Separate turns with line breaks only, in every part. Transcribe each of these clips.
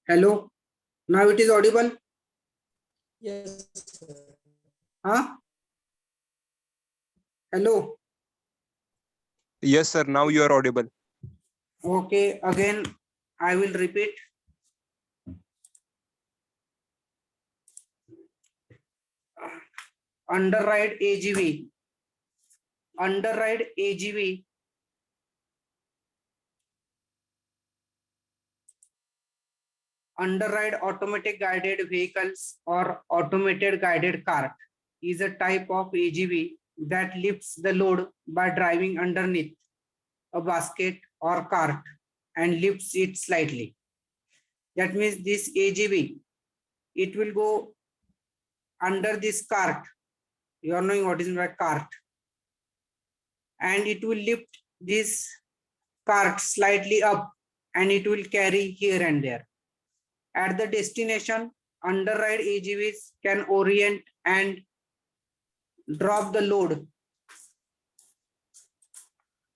Hello. Now it is audible.
Yes, sir.
Huh? Hello.
Yes, sir. Now you are audible.
Okay. Again, I will repeat. Underride AGV. Underride AGV. Underride automatic guided vehicles or automated guided cart is a type of AGV that lifts the load by driving underneath a basket or cart and lifts it slightly. That means this AGV, it will go under this cart. You are knowing what is my cart, and it will lift this cart slightly up and it will carry here and there. At the destination, underride AGVs can orient and drop the load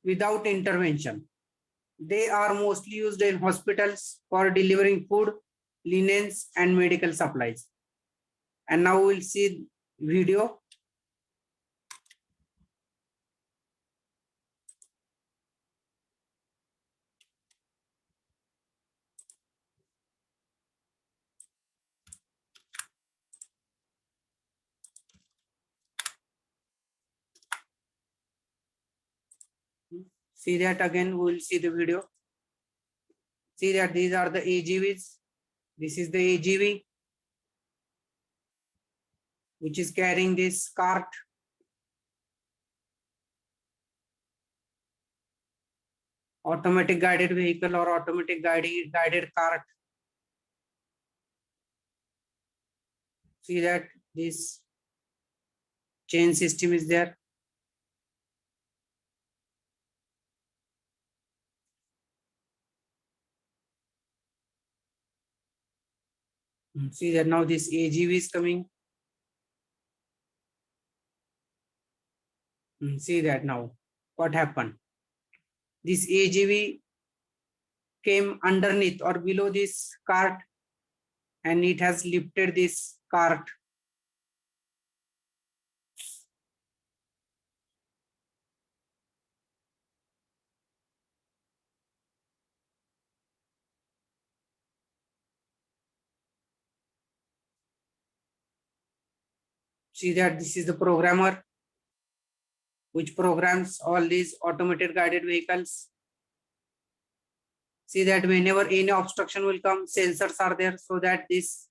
without intervention. They are mostly used in hospitals for delivering food, linens, and medical supplies. And now we'll see video. See that again, we'll see the video. See that these are the AGVs. This is the AGV which is carrying this cart. Automatic guided vehicle or automatic guided cart. See that this chain system is there. See that now this AGV is coming. See that now what happened. This AGV came underneath or below this cart and it has lifted this cart. See that this is the programmer which programs all these automated guided vehicles. See that whenever any obstruction will come, sensors are there so that this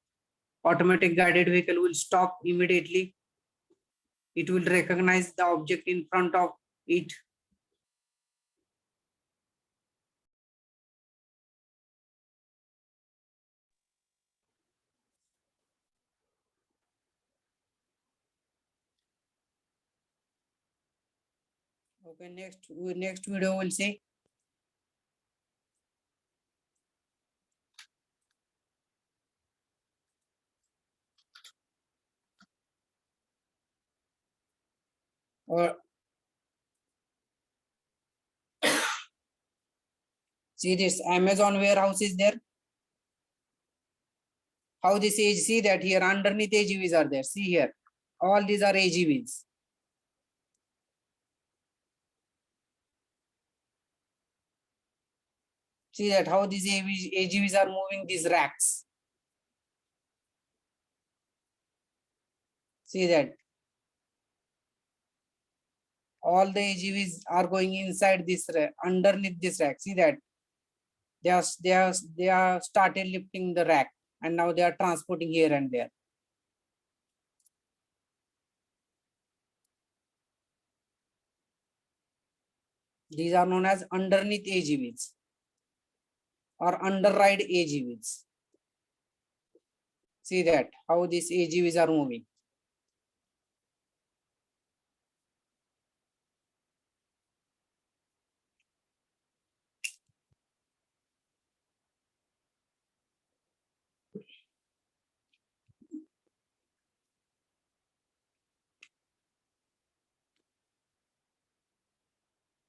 automatic guided vehicle will stop immediately. It will recognize the object in front of it. Okay, next video we'll see. Or see this Amazon warehouse is there. How this is, see that here underneath AGVs are there. See here, all these are AGVs. See that how these AGVs are moving these racks. See that all the AGVs are going inside this rack, underneath this rack. See that they are started lifting the rack and now they are transporting here and there. These are known as underneath AGVs or underride AGVs. See that how these AGVs are moving.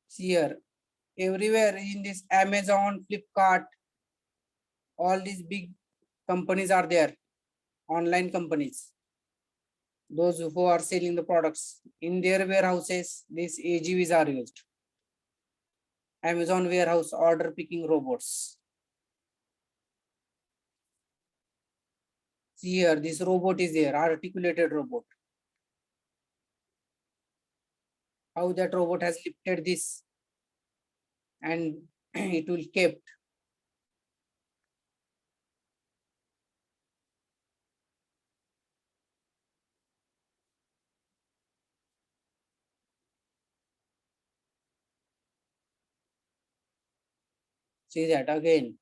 See here, everywhere in this Amazon, Flipkart, all these big companies are there, online companies, those who are selling the products. In their warehouses, these AGVs are used. Amazon warehouse order picking robots. See here, this robot is there, articulated robot. How that robot has lifted this and it will kept. See that again.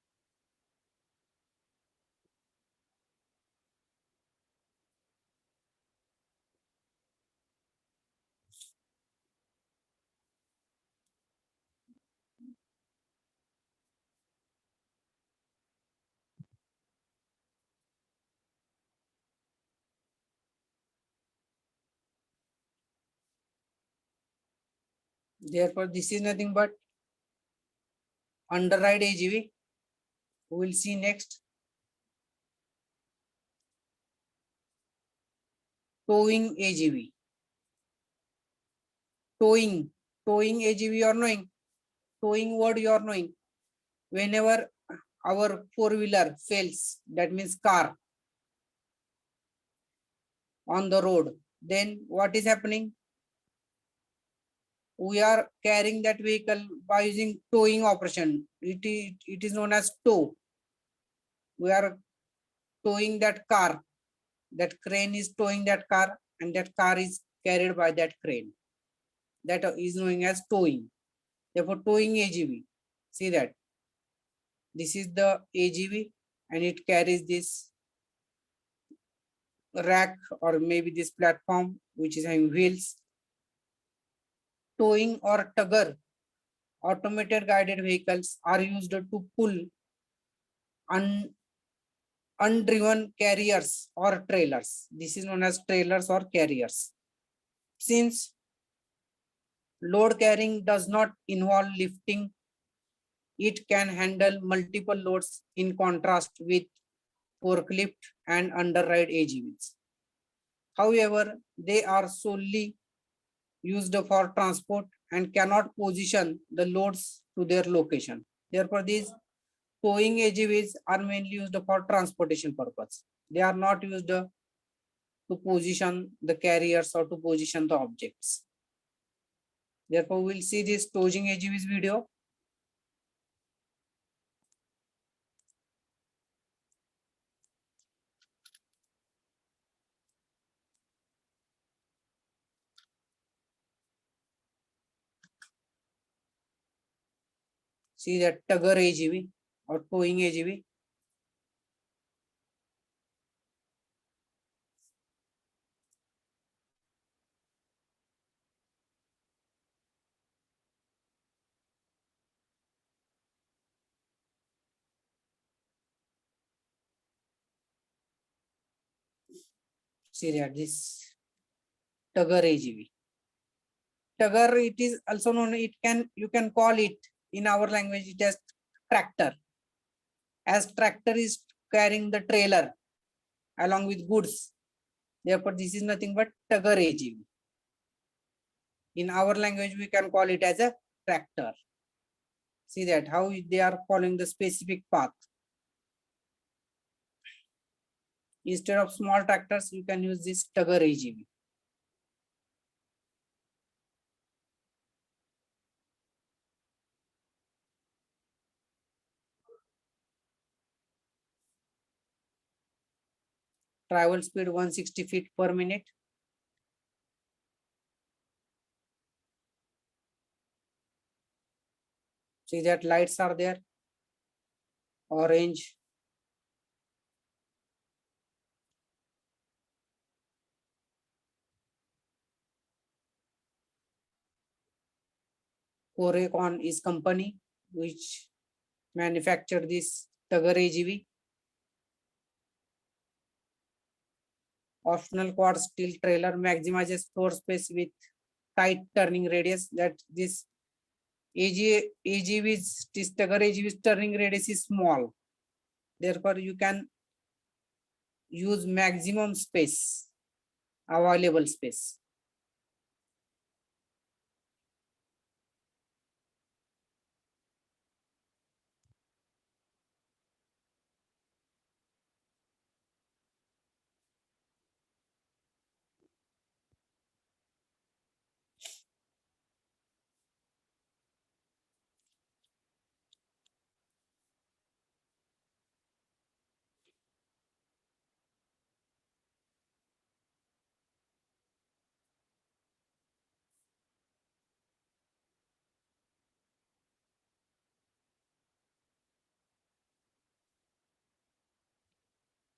Therefore, this is nothing but underride AGV. We will see next. Towing AGV. Towing AGV you are knowing. Towing word you are knowing. Whenever our four-wheeler fails, that means car on the road, then what is happening? We are carrying that vehicle by using towing operation. It is known as tow. We are towing that car. That crane is towing that car, and that car is carried by that crane. That is known as towing. Therefore, towing AGV. See that. This is the AGV, and it carries this rack or maybe this platform which is having wheels. Towing or tugger, automated guided vehicles are used to pull undriven carriers or trailers. This is known as trailers or carriers. Since load carrying does not involve lifting, it can handle multiple loads in contrast with forklift and underride AGVs. However, they are solely used for transport and cannot position the loads to their location. Therefore, these towing AGVs are mainly used for transportation purpose. They are not used to position the carriers or to position the objects. Therefore, we'll see this towing AGVs video. See that tugger AGV or towing AGV. See that this tugger AGV. Tugger, it is also known, you can call it in our language it as tractor. As tractor is carrying the trailer along with goods. Therefore, this is nothing but tugger AGV. In our language, we can call it as a tractor. See that how they are following the specific path. Instead of small tractors, you can use this tugger AGV. Travel speed 160 feet per minute. See that lights are there. Orange. Korecon is company which manufactured this tugger AGV. Optional quad steel trailer maximizes floor space with tight turning radius. That this AGV's, this tugger AGV's turning radius is small. Therefore, you can use maximum space, available space.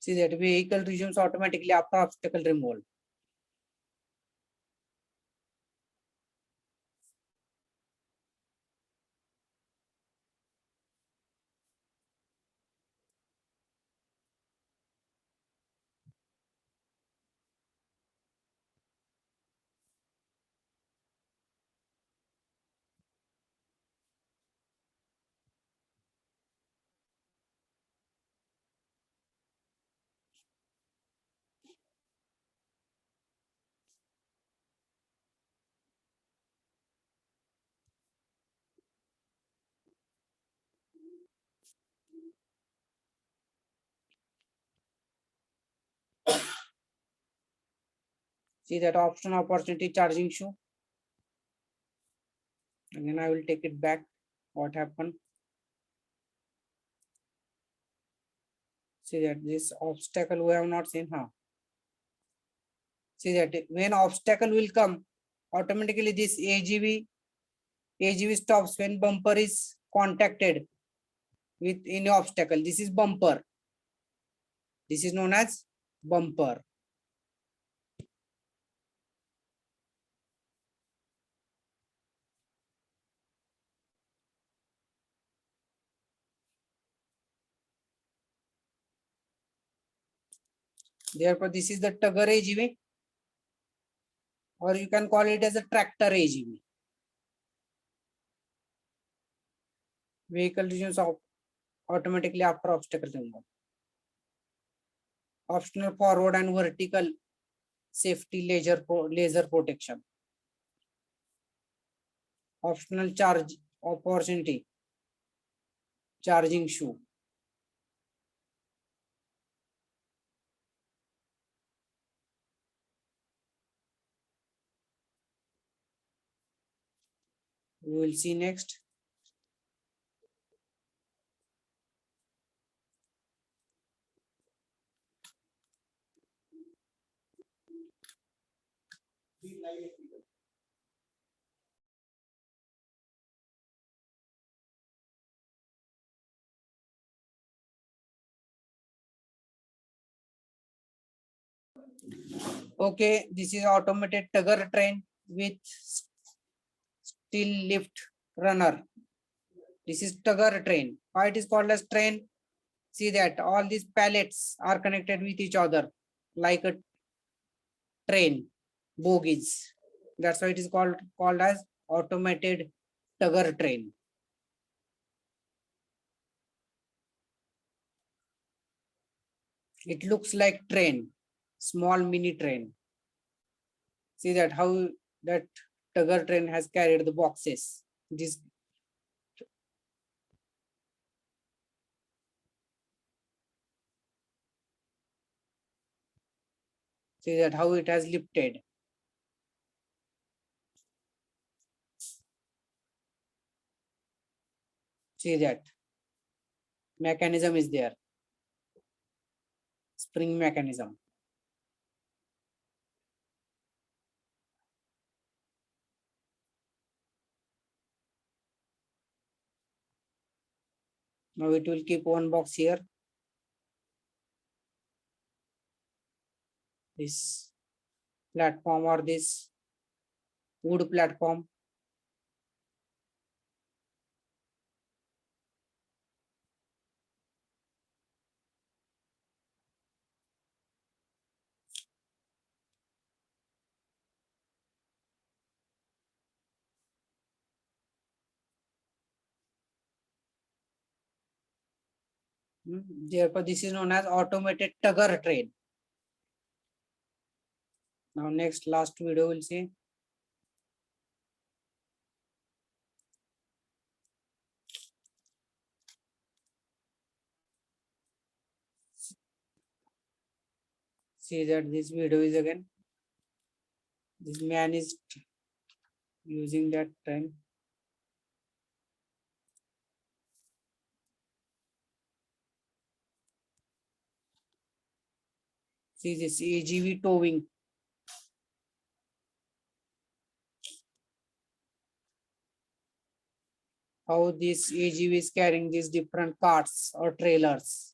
See that vehicle resumes automatically after obstacle removal. See that option opportunity charging shoe. Again, I will take it back. What happened? See that this obstacle we have not seen. Huh? See that when obstacle will come, automatically this AGV stops when bumper is contacted with any obstacle. This is bumper. This is known as bumper. Therefore, this is the tugger AGV, or you can call it as a tractor AGV. Vehicle resumes automatically after obstacle removal. Optional forward and vertical safety laser protection. Optional charge opportunity charging shoe. We will see next. Okay, this is automated tugger train with steel lift runner. This is tugger train. Why it is called as train? See that all these pallets are connected with each other like a train, bogies. That's why it is called as automated tugger train. It looks like train, small mini train. See that how that tugger train has carried the boxes. This see that how it has lifted. See that mechanism is there. Spring mechanism. Now it will keep one box here. This platform or this wood platform. Therefore, this is known as automated tugger train. Now next last video we'll see. See that this video is again. This man is using that time. See this AGV towing. How this AGV is carrying these different carts or trailers.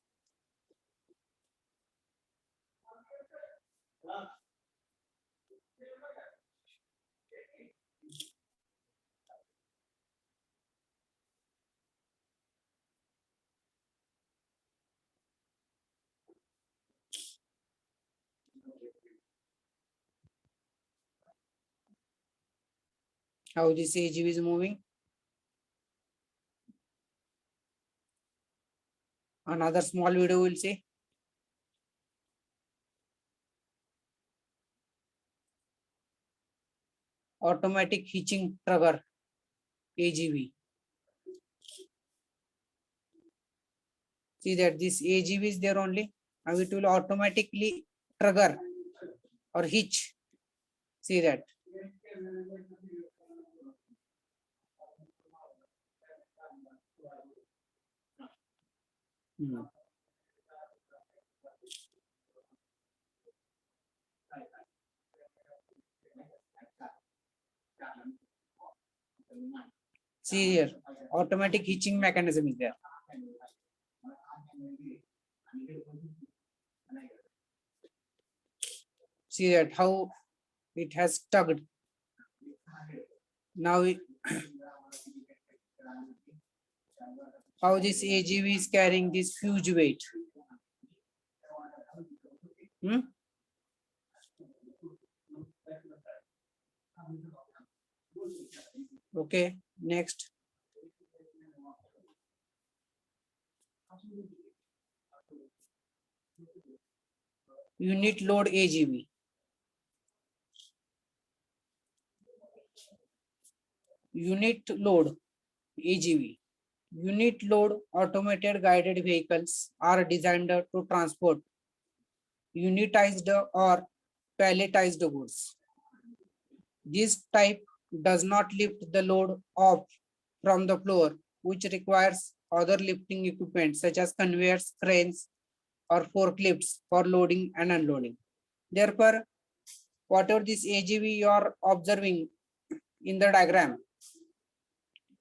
How this AGV is moving. Another small video we'll see. Automatic hitching trigger AGV. See that this AGV is there only. Now it will automatically trigger or hitch. See that. See here, automatic hitching mechanism is there. See that how it has tugged. Now how this AGV is carrying this huge weight. Okay, next. Unit load AGV. Unit load AGV. Unit load automated guided vehicles are designed to transport unitized or palletized goods. This type does not lift the load off from the floor, which requires other lifting equipment such as conveyors, cranes, or forklifts for loading and unloading. Therefore, whatever this AGV you are observing in the diagram,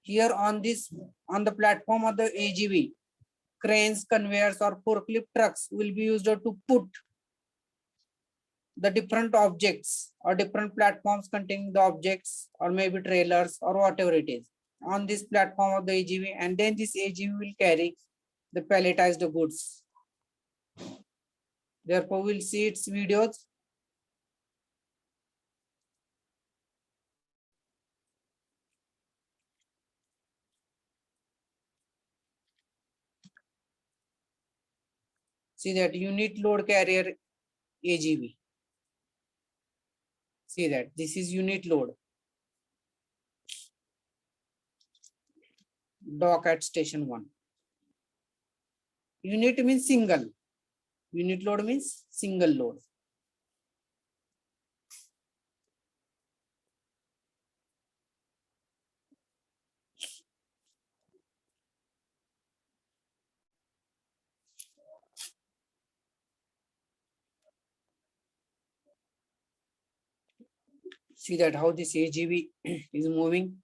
here on the platform of the AGV, cranes, conveyors, or forklift trucks will be used to put the different objects or different platforms containing the objects or maybe trailers or whatever it is on this platform of the AGV, and then this AGV will carry the palletized goods. Therefore, we'll see its videos. See that unit load carrier AGV. See that this is unit load. Dock at station 1. Unit means single. Unit load means single load. See that how this AGV is moving.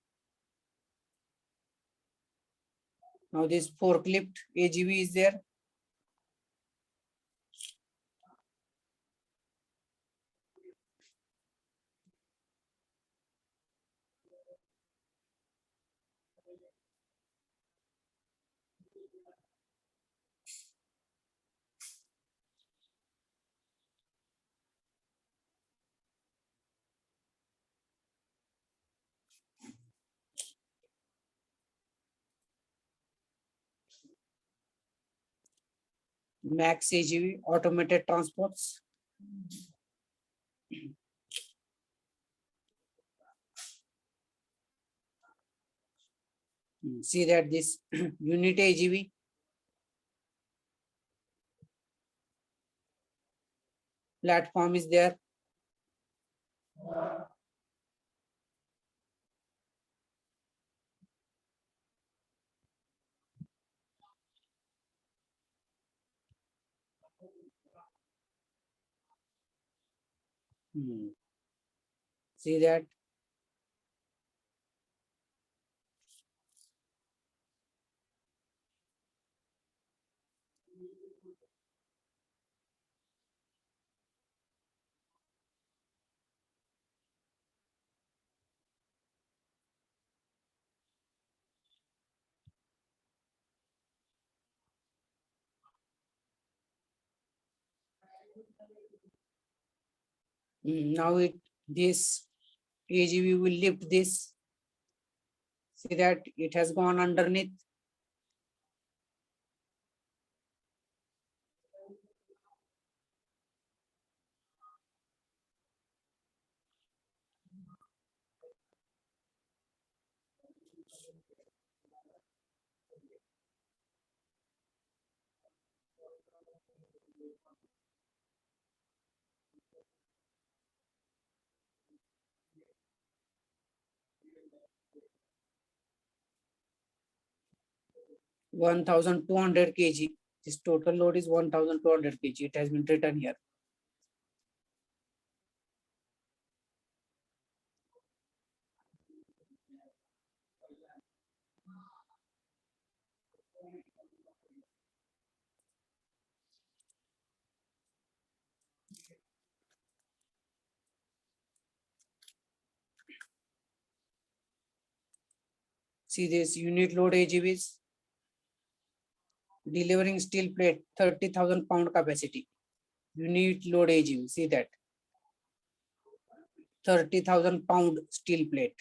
Now this forklift AGV is there. Max AGV automated transports. See that this unit AGV platform is there. See that 'This AGV will lift this. See that it has gone underneath. One 1,200 kg. This total load is 1,200 kg. It has been written here. See this unit load AGVs delivering steel plate 30,000 pound capacity. Unit load AGV. See that 30,000 pound steel plate.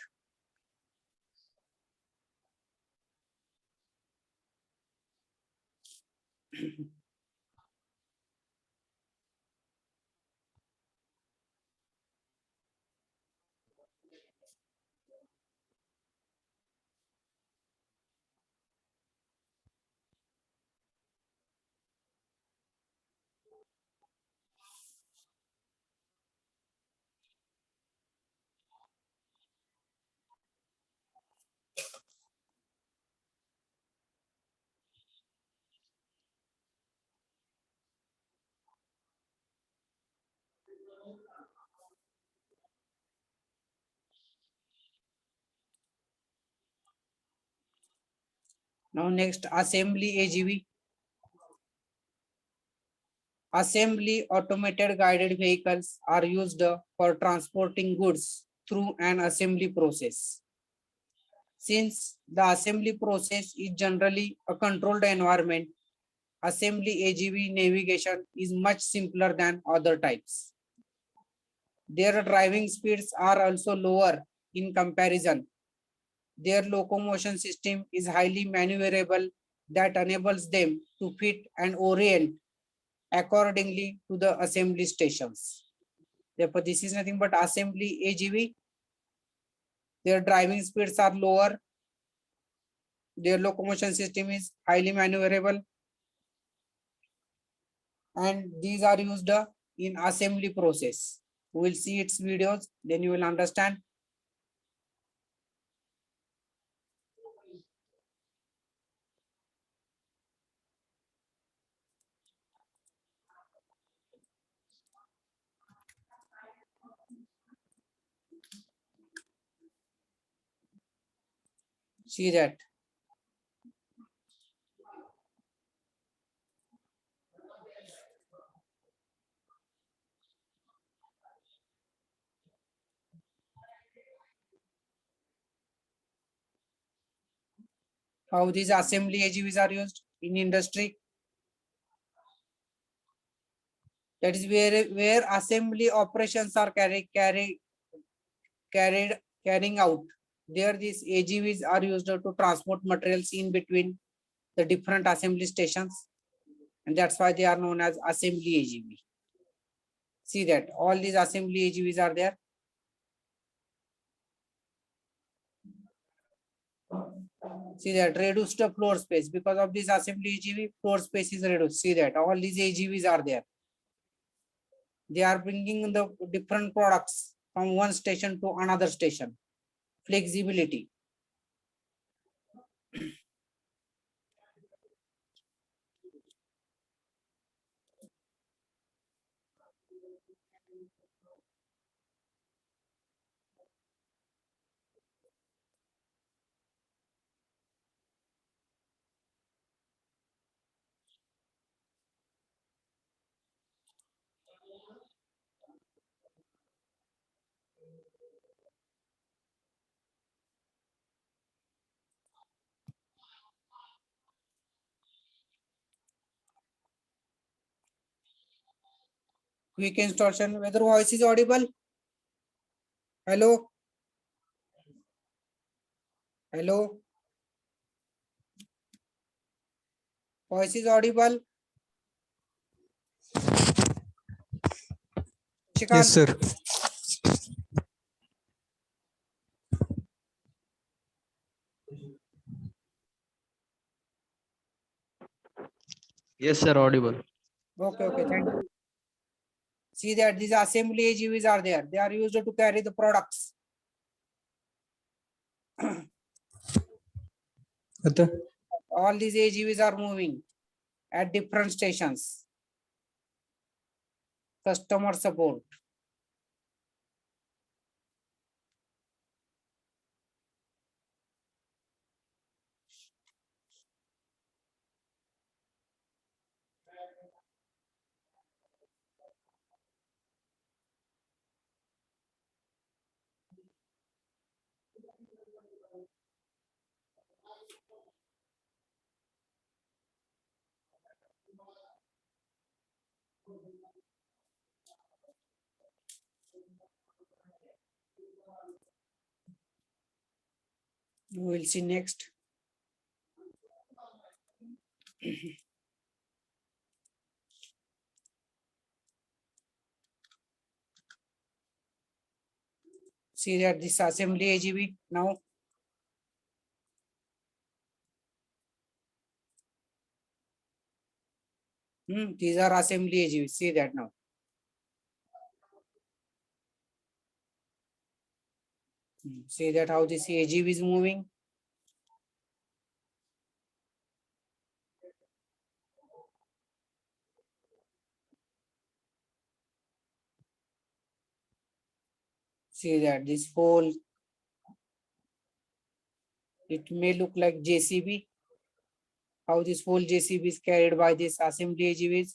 Now next assembly AGV. Assembly automated guided vehicles are used for transporting goods through an assembly process. Since the assembly process is generally a controlled environment, assembly AGV navigation is much simpler than other types. Their driving speeds are also lower in comparison. Their locomotion system is highly maneuverable that enables them to fit and orient accordingly to the assembly stations. Therefore, this is nothing but assembly AGV. Their driving speeds are lower. Their locomotion system is highly maneuverable. And these are used in assembly process. We will see its videos, then you will understand. See that. How these assembly AGVs are used in industry. That is where assembly operations are carrying out. There these AGVs are used to transport materials in between the different assembly stations, and that's why they are known as assembly AGV. See that all these assembly AGVs are there. See that reduced the floor space because of this assembly AGV, floor space is reduced. See that all these AGVs are there. They are bringing the different products from one station to another station. Flexibility. Quick installation. Whether voice is audible? Hello? Hello? Voice is audible?
Yes,
Shikant?
sir. Yes, sir. Audible.
Okay, thank you. See that these assembly AGVs are there. They are used to carry the products.
Ata.
All these AGVs are moving at different stations. Customer support. We will see next. See that this assembly AGV now. These are assembly AGVs. See that now. See that how this AGV is moving. See that this whole, it may look like JCB. How this whole JCB is carried by this assembly AGVs.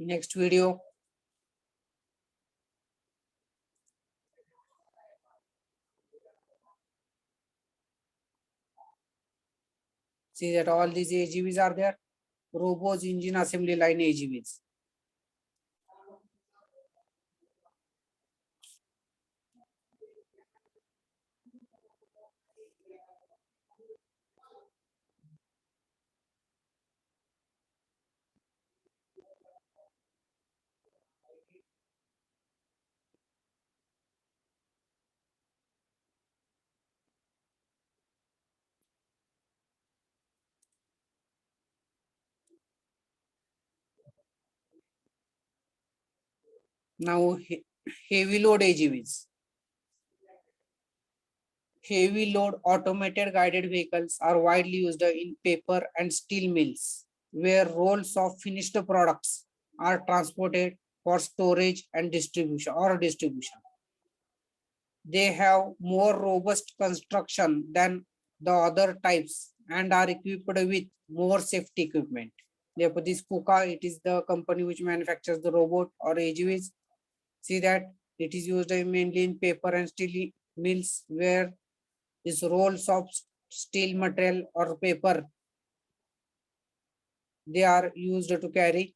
Next video. See that all these AGVs are there. Robos engine assembly line AGVs. Now heavy load AGVs. Heavy load automated guided vehicles are widely used in paper and steel mills. where rolls of finished products are transported for storage and distribution. They have more robust construction than the other types and are equipped with more safety equipment. Therefore, this KUKA, it is the company which manufactures the robot or AGVs. See that it is used mainly in paper and steel mills where these rolls of steel material or paper, they are used to carry.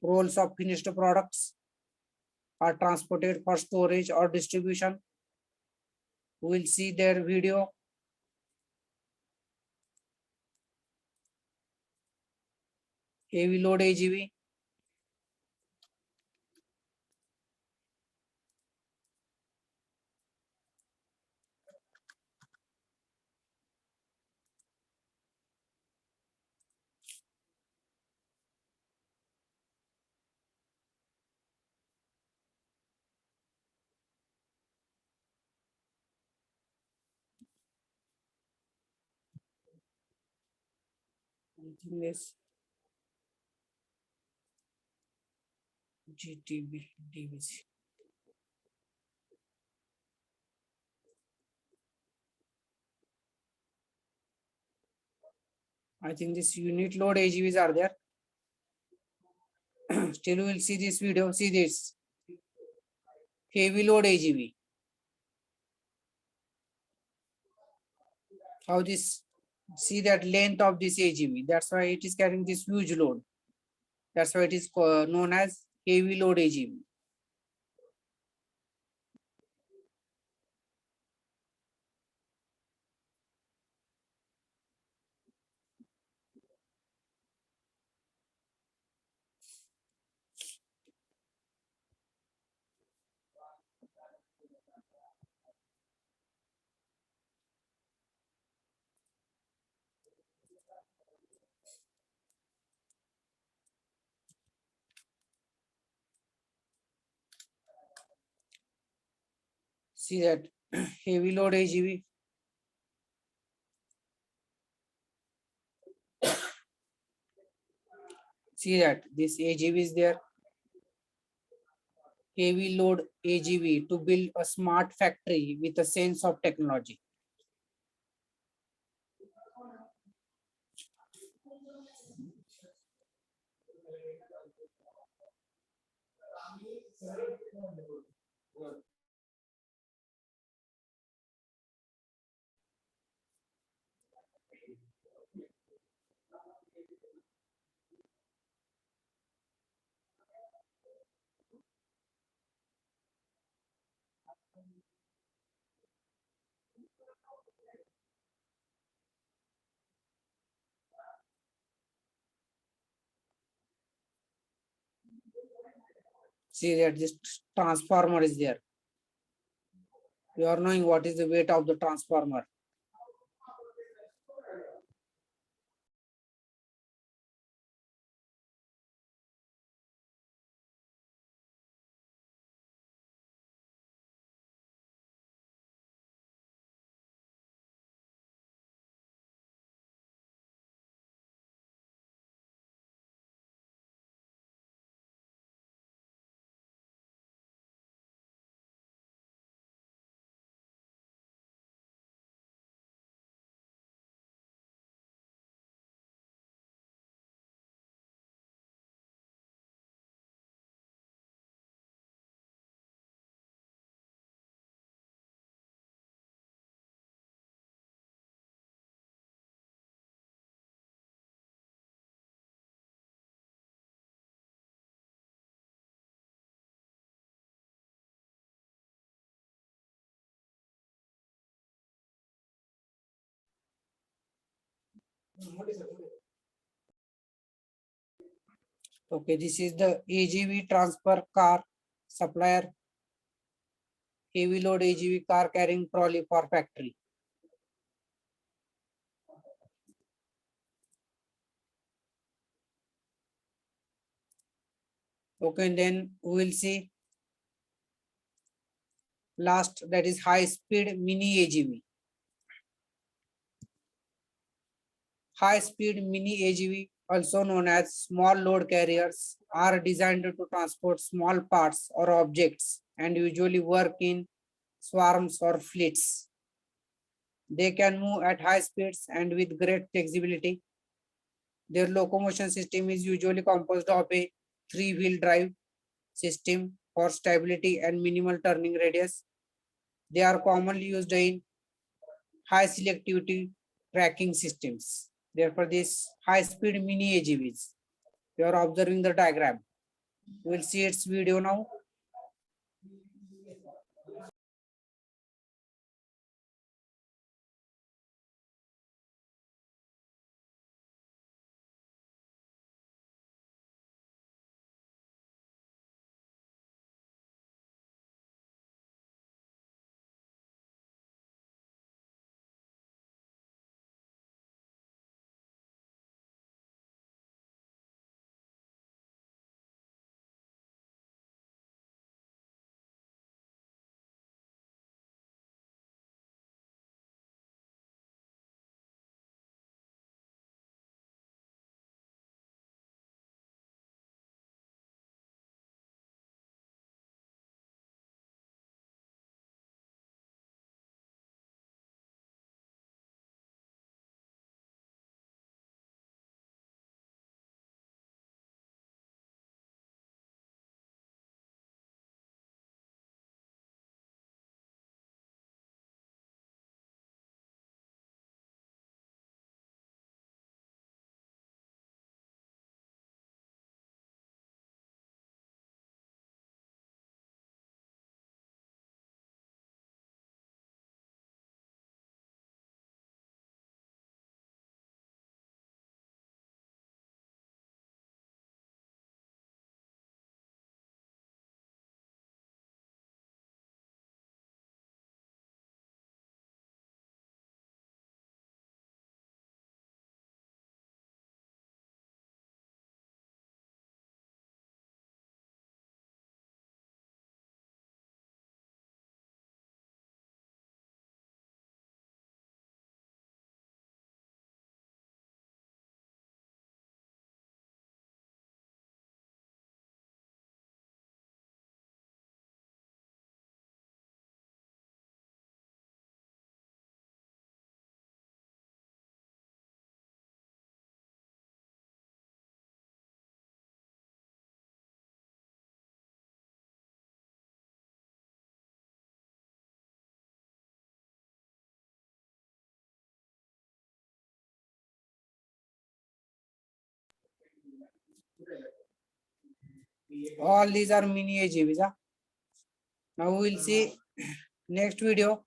Rolls of finished products are transported for storage or distribution. We will see their video. Heavy load AGV. Something is GTB DVC. I think this unit load AGVs are there. Still, we will see this video. See this heavy load AGV. How this, see that length of this AGV. That's why it is carrying this huge load. That's why it is known as heavy load AGV. See that heavy load AGV. See that this AGV is there. Heavy load AGV to build a smart factory with a sense of technology. See that this transformer is there. You are knowing what is the weight of the transformer. Okay, this is the AGV transfer car supplier. Heavy load AGV car carrying trolley for factory. Okay, and then we will see last, that is high speed mini AGV. High-speed mini AGV, also known as small load carriers, are designed to transport small parts or objects and usually work in swarms or fleets. They can move at high speeds and with great flexibility. Their locomotion system is usually composed of a three-wheel drive system for stability and minimal turning radius. They are commonly used in high selectivity tracking systems. Therefore, these high-speed mini AGVs, you are observing the diagram. You will see its video now. All these are mini AGVs. Now we will see next video.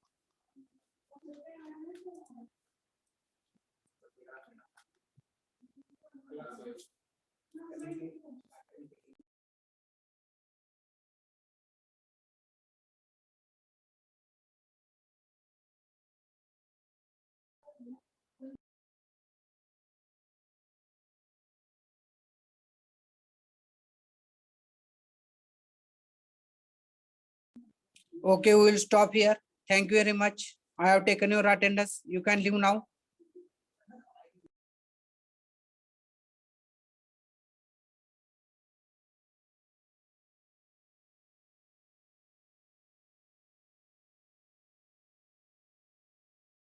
Okay, we will stop here. Thank you very much. I have taken your attendance. You can leave now.